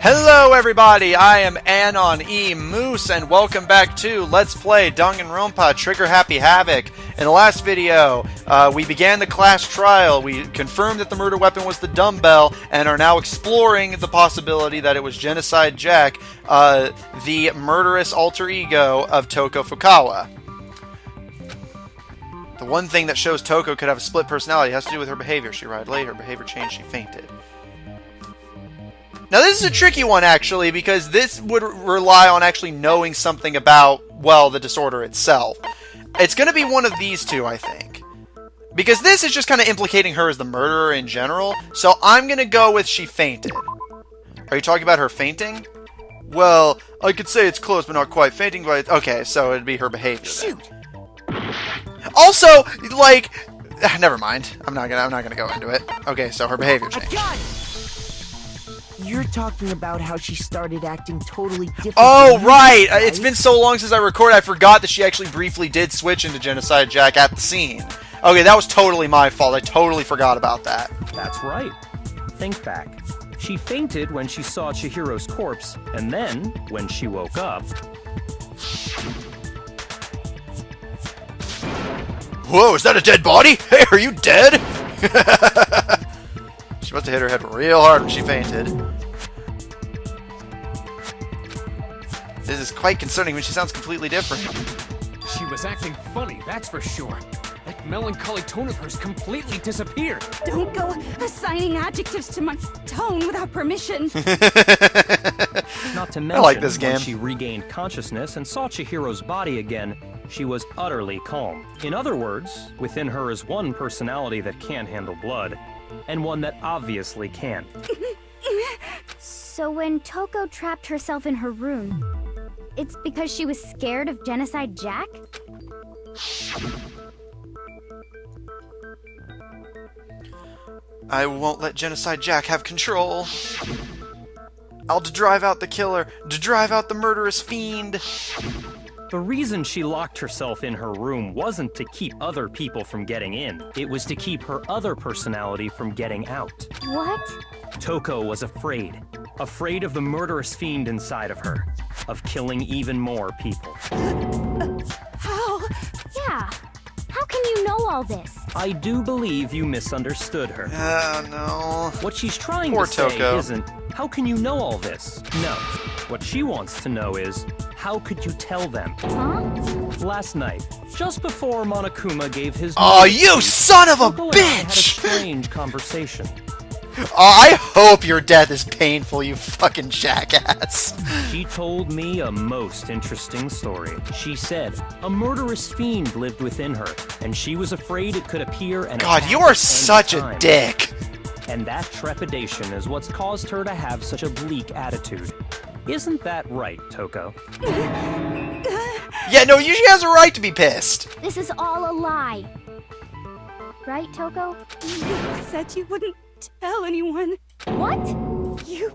Hello everybody, I am Anon E. Moose, and welcome back to Let's Play Danganronpa Trigger Happy Havoc. In the last video, we began the class trial, we confirmed that the murder weapon was the dumbbell, and are now exploring the possibility that it was Genocide Jack, the murderous alter ego of Toko Fukawa. The one thing that shows Toko could have a split personality has to do with her behavior. She arrived late, her behavior changed, she fainted. Now this is a tricky one, actually, because this would rely on actually knowing something about, well, the disorder itself. It's going to be one of these two, I think. Because this is just kind of implicating her as the murderer in general, so I'm going to go with she fainted. Are you talking about her fainting? Well, I could say it's close, but not quite fainting, but... Okay, so it'd be her behavior, then. Shoot! Also, like... Never mind. I'm not gonna go into it. Okay, so her behavior changed. You're talking about how she started acting totally different. Oh, right! It's been so long since I recorded, I forgot that she actually briefly did switch into Genocide Jack at the scene. Okay, that was totally my fault. I totally forgot about that. That's right. Think back. She fainted when she saw Chihiro's corpse, and then, when she woke up... Whoa, is that a dead body? Hey, are you dead? She must have hit her head real hard when she fainted. This is quite concerning when she sounds completely different. She was acting funny, that's for sure. That melancholy tone of hers completely disappeared. Don't go assigning adjectives to my tone without permission. Not to mention, I like this game. When she regained consciousness and saw Chihiro's body again, she was utterly calm. In other words, within her is one personality that can't handle blood, and one that obviously can. So when Toko trapped herself in her room, it's because she was scared of Genocide Jack? I won't let Genocide Jack have control. I'll drive out the killer, drive out the murderous fiend. The reason she locked herself in her room wasn't to keep other people from getting in. It was to keep her other personality from getting out. What? Toko was afraid. Afraid of the murderous fiend inside of her. Of killing even more people. How? Yeah. How can you know all this? I do believe you misunderstood her. Oh, no. What she's trying Poor to say Toko. isn't, how can you know all this? No. What she wants to know is, how could you tell them? Huh? Last night, just before Monokuma gave his... Oh, you son of a Toko and I had a bitch! strange conversation. I hope your death is painful, you fucking jackass. She told me a most interesting story. She said a murderous fiend lived within her, and she was afraid it could appear and God, attack you at are any such a time. dick. And that trepidation is what's caused her to have such a bleak attitude. Isn't that right, Toko? Yeah, no, she has a right to be pissed. This is all a lie. Right, Toko? You said you wouldn't tell anyone. What? You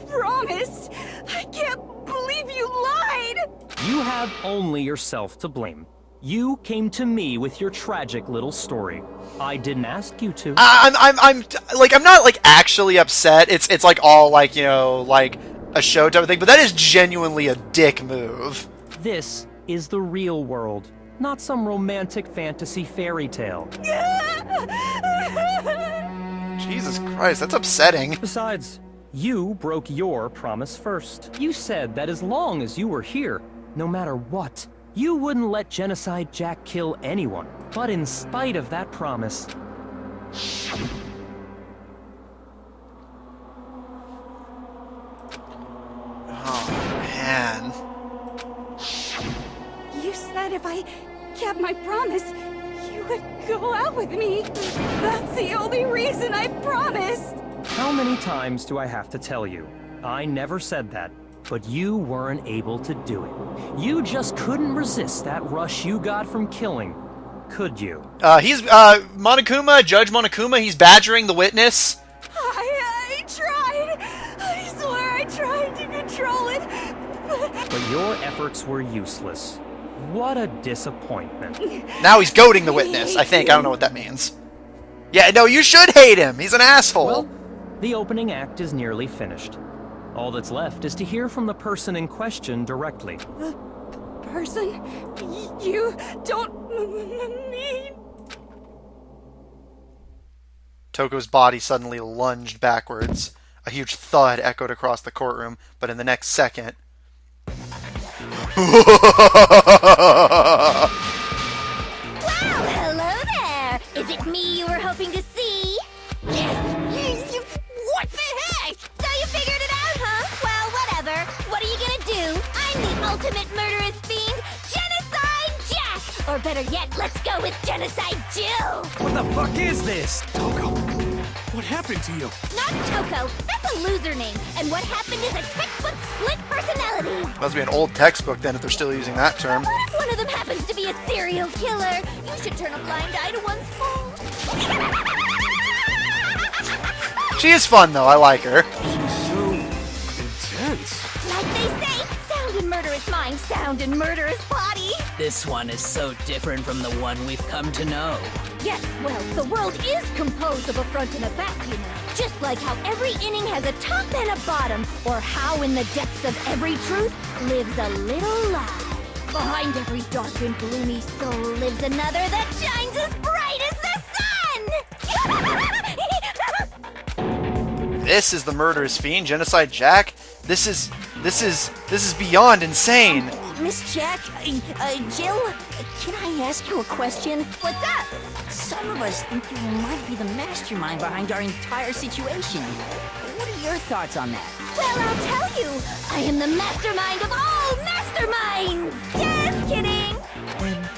promised. I can't believe you lied. You have only yourself to blame. You came to me with your tragic little story. I didn't ask you to. I'm not like actually upset. It's like all like, you know, like a show type of thing, but that is genuinely a dick move. This is the real world, not some romantic fantasy fairy tale. Jesus Christ, that's upsetting. Besides, you broke your promise first. You said that as long as you were here, no matter what, you wouldn't let Genocide Jack kill anyone. But in spite of that promise... Oh, man. You said if I kept my promise, you would go out with me. That's the only reason I promised. How many times do I have to tell you? I never said that, but you weren't able to do it. You just couldn't resist that rush you got from killing, could you? Monokuma, Judge Monokuma, he's badgering the witness. I tried. I swear I tried to control it. But your efforts were useless. What a disappointment. Now he's goading the witness, I think. I don't know what that means. Yeah, no, you should hate him. He's an asshole. Well, the opening act is nearly finished. All that's left is to hear from the person in question directly. The person you don't mean... Toko's body suddenly lunged backwards. A huge thud echoed across the courtroom, but in the next second... Wow, hello there! Is it me you were hoping to see? What the heck? So you figured it out, huh? Well, whatever. What are you gonna do? I'm the ultimate murderous fiend, Genocide Jack! Or better yet, let's go with Genocide Jill! What the fuck is this? Toko, what happened to you? Not Toko, that's a loser name. And what happened is a textbook split personality. Must be an old textbook then if they're still using that term. What if one of them happens to be a serial killer? You should turn a blind eye to one's fault. She is fun though, I like her. So intense. Like they say, sound in murderous mind, sound in murderous body. This one is so different from the one we've come to know. Yes, well, the world is composed of a front and a back, you know. Just like how every inning has a top and a bottom, or how in the depths of every truth lives a little lie. Behind every dark and gloomy soul lives another that shines as bright as the sun! This is the murderous fiend, Genocide Jack. This is beyond insane. Miss Jack, Jill, can I ask you a question? What's up? Some of us think you might be the mastermind behind our entire situation. What are your thoughts on that? Well, I'll tell you. I am the mastermind of all masterminds! Just kidding! And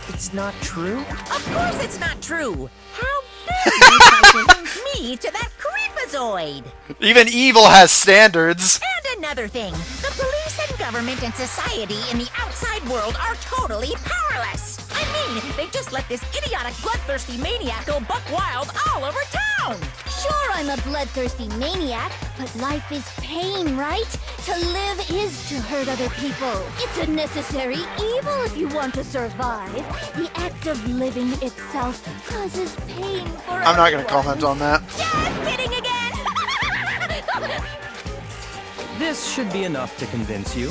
it's not true? Of course it's not true! How dare you try to link me to that creepazoid? Even evil has standards. And another thing, the police and government and society in the outside world are totally powerless. I mean, they just let this idiotic, bloodthirsty maniac go buck wild all over town. Sure, I'm a bloodthirsty maniac, but life is pain, right? To live is to hurt other people. It's a necessary evil if you want to survive. The act of living itself causes pain for I'm not going to everyone. comment on that. Just kidding again! This should be enough to convince you.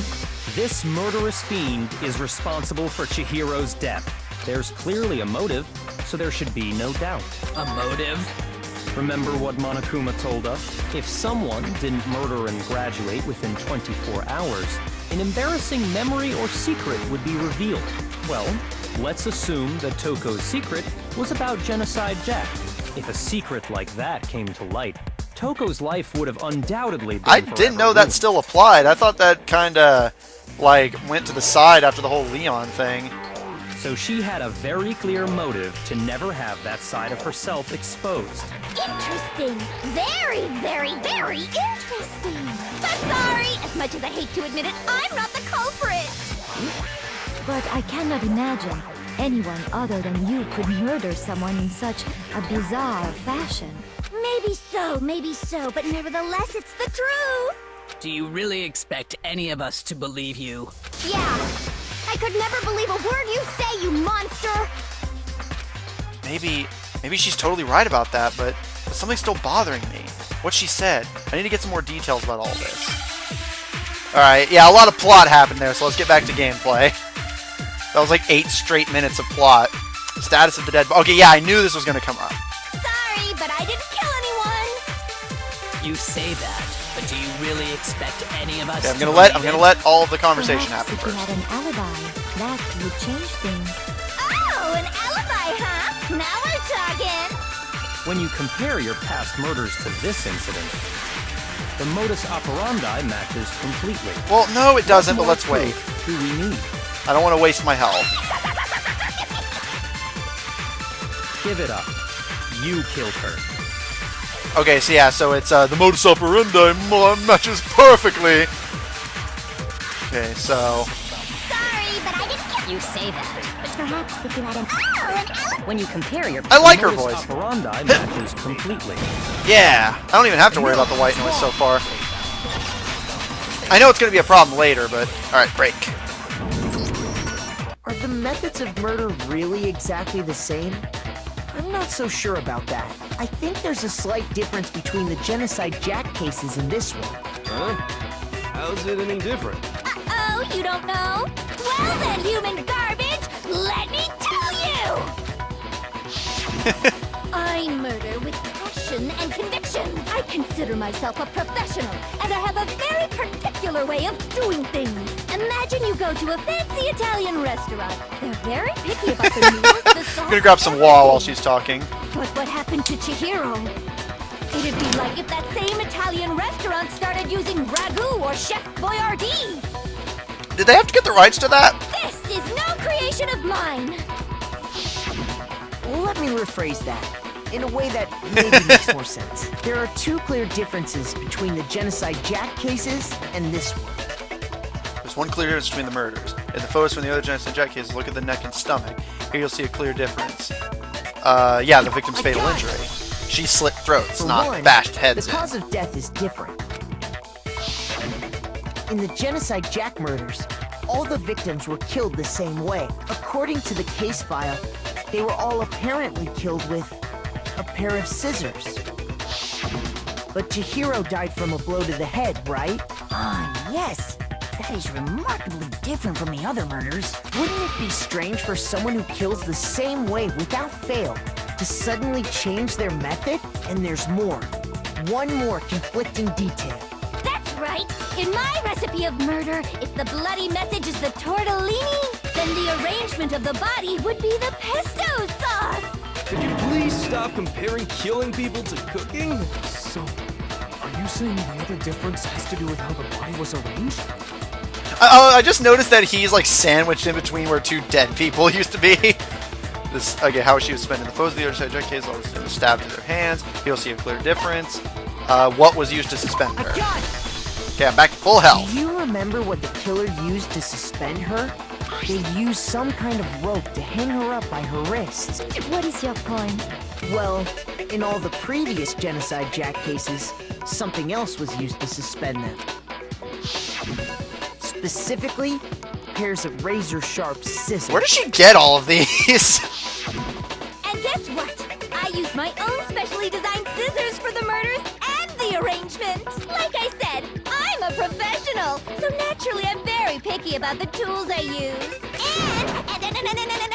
This murderous fiend is responsible for Chihiro's death. There's clearly a motive, so there should be no doubt. A motive? Remember what Monokuma told us? If someone didn't murder and graduate within 24 hours, an embarrassing memory or secret would be revealed. Well, let's assume that Toko's secret was about Genocide Jack. If a secret like that came to light, Toko's life would have undoubtedly been I didn't know that ruined. still applied. I thought that kind of, like, went to the side after the whole Leon thing. So she had a very clear motive to never have that side of herself exposed. Interesting. Very, very, very interesting. But sorry, as much as I hate to admit it, I'm not the culprit. But I cannot imagine anyone other than you could murder someone in such a bizarre fashion. Maybe so, but nevertheless, it's the truth. Do you really expect any of us to believe you? Yeah. I could never believe a word you say, you monster. Maybe she's totally right about that, but something's still bothering me. What she said. I need to get some more details about all this. Alright, yeah, a lot of plot happened there, so let's get back to gameplay. That was like 8 straight minutes of plot. Status of the dead... Okay, yeah, I knew this was going to come up. Sorry, but I didn't kill anyone. You say that, but do you really expect any of us Okay, I'm to gonna believe let it? all of the conversation Perhaps happen if you first. had an alibi, that would change things. Oh, an alibi, huh? Now we're talking. When you compare your past murders to this incident, the modus operandi matches completely. Well, no, it doesn't, but More let's wait. proof do we need? I don't want to waste my health. Give it up. You killed her. Okay, so yeah, so it's the modus operandi matches perfectly. Okay, so Sorry, but I didn't kill. You say that, but Perhaps if you had an Oh, an alibi. when you compare your I like her modus voice. operandi matches completely. Yeah, I don't even have to worry about the white noise so far. I know it's going to be a problem later, but alright, break. Are the methods of murder really exactly the same? I'm not so sure about that. I think there's a slight difference between the Genocide Jack cases and this one. Huh? How's it any different? Uh-oh, you don't know? Well then, human garbage, let me tell you! I murder with passion and conviction. I consider myself a professional, and I have a very particular way of doing things. Imagine you go to a fancy Italian restaurant. They're very picky about the noodles, the sauce, I'm gonna grab some wall while she's talking. But what happened to Chihiro? It'd be like if that same Italian restaurant started using ragu or Chef Boyardee. Did they have to get the rights to that? This is no creation of mine. Let me rephrase that in a way that maybe makes more sense. There are two clear differences between the Genocide Jack cases and this one. There's one clear difference between the murders. In the photos from the other Genocide Jack cases, look at the neck and stomach. Here you'll see a clear difference. Yeah, the victim's fatal injury. She slit throats, For not one, bashed heads the cause of death is different. In the Genocide Jack murders, all the victims were killed the same way. According to the case file, they were all apparently killed with a pair of scissors. But Chihiro died from a blow to the head, right? Yes. That is remarkably different from the other murders. Wouldn't it be strange for someone who kills the same way without fail to suddenly change their method? And there's more. One more conflicting detail. That's right. In my recipe of murder, if the bloody message is the tortellini, then the arrangement of the body would be the pesto sauce. Could you please stop comparing killing people to cooking? So, are you saying the other difference has to do with how the body was arranged? I just noticed that he's like sandwiched in between where two dead people used to be. This again, how she was spending the photos of the other side Jack case, all was stabbed to their hands. You'll see a clear difference. What was used to suspend her? Okay, I'm back to full health. Do you remember what the killer used to suspend her? They used some kind of rope to hang her up by her wrists. What is your point? Well, in all the previous Genocide Jack cases, something else was used to suspend them. Specifically, pairs of razor-sharp scissors. Where did she get all of these? And guess what? I used my own specially designed scissors for the murders and the arrangement. Like I said, I'm a professional, so naturally I'm very picky about the tools I use.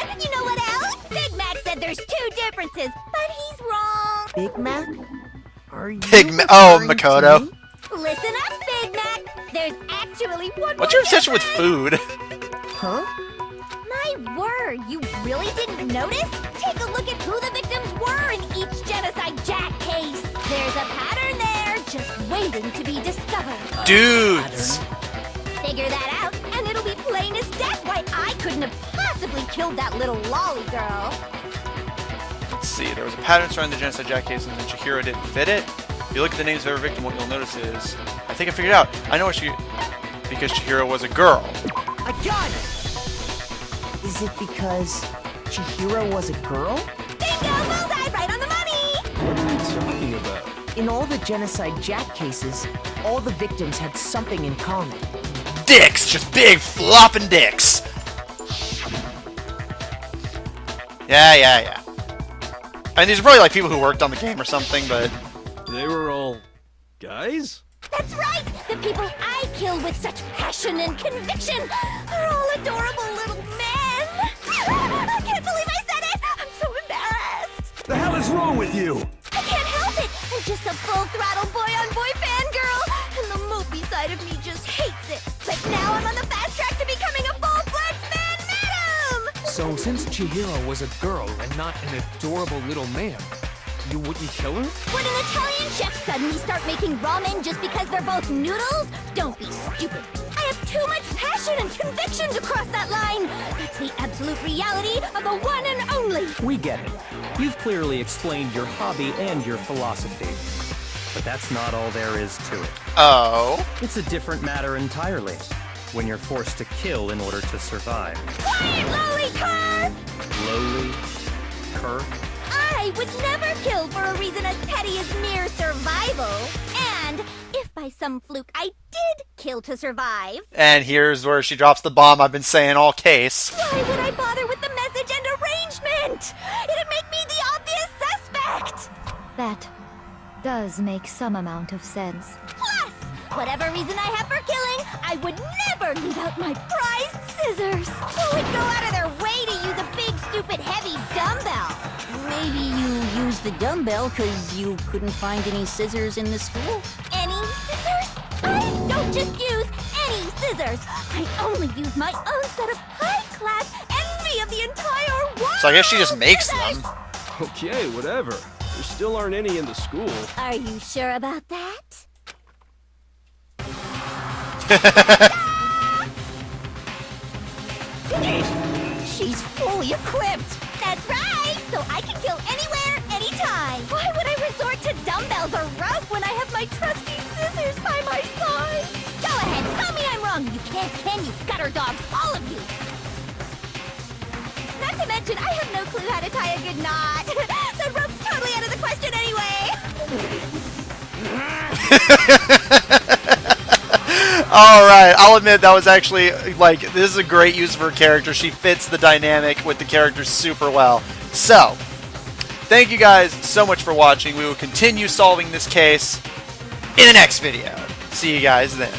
And you know what else? Big Mac said there's two differences, but he's wrong. Big Mac? Are you Oh, referring to Makoto. me? Listen up, Big Mac. There's actually one What's more your obsession with difference. food? Huh? My word, you really didn't notice? Take a look at who the victims were in each Genocide Jack case. There's a pattern there, just waiting to be discovered. Dudes. Figure that out, and it'll be plain as death why I couldn't have possibly killed that little lolly girl. Let's see. There was a pattern surrounding the Genocide Jack cases, and Chihiro didn't fit it. If you look at the names of every victim, what you'll notice is, I think I figured it out. I know what because Chihiro was a girl. I got it! Is it because Chihiro was a girl? Bingo! Bullseye! Right on the money! What are you talking about? In all the Genocide Jack cases, all the victims had something in common. Dicks! Just big flopping dicks! Yeah. And these are probably like people who worked on the game or something, but... They were all guys? That's right! The people I kill with such passion and conviction are all adorable little men! I can't believe I said it! I'm so embarrassed! The hell is wrong with you? I can't help it! I'm just a full-throttle boy-on-boy fangirl, and the mopey side of me just hates it. But now I'm on the fast track to becoming a full-fledged fan madam! So, since Chihiro was a girl and not an adorable little man, you wouldn't kill her? Would an Italian chef suddenly start making ramen just because they're both noodles? Don't be stupid. I have too much passion and conviction to cross that line. That's the absolute reality of the one and only. We get it. You've clearly explained your hobby and your philosophy. But that's not all there is to it. Oh. It's a different matter entirely. When you're forced to kill in order to survive. Quiet, lowly cur! Lowly? Cur? I would never kill for a reason as petty as mere survival. And if by some fluke I did kill to survive, And here's where she drops the bomb I've been saying all case. why would I bother with the message and arrangement? It'd make me the obvious Correct! That does make some amount of sense. Plus, whatever reason I have for killing, I would never leave out my prized scissors. Who would go out of their way to use a big, stupid, heavy dumbbell? Maybe you used the dumbbell because you couldn't find any scissors in the school? Any scissors? I don't just use any scissors. I only use my own set of high-class envy of the entire world. So I guess she just makes scissors. them. Okay, whatever. There still aren't any in the school. Are you sure about that? She's fully equipped. That's right! So I can kill anywhere, anytime! Why would I resort to dumbbells or rope when I have my trusty scissors by my side? Go ahead, tell me I'm wrong! You can't, can you, gutter dogs, all of you! Not to mention, I have no clue how to tie a good knot! So rope's totally out of the question anyway! Alright, I'll admit that was actually, like, this is a great use of her character. She fits the dynamic with the character super well. So, thank you guys so much for watching. We will continue solving this case in the next video. See you guys then.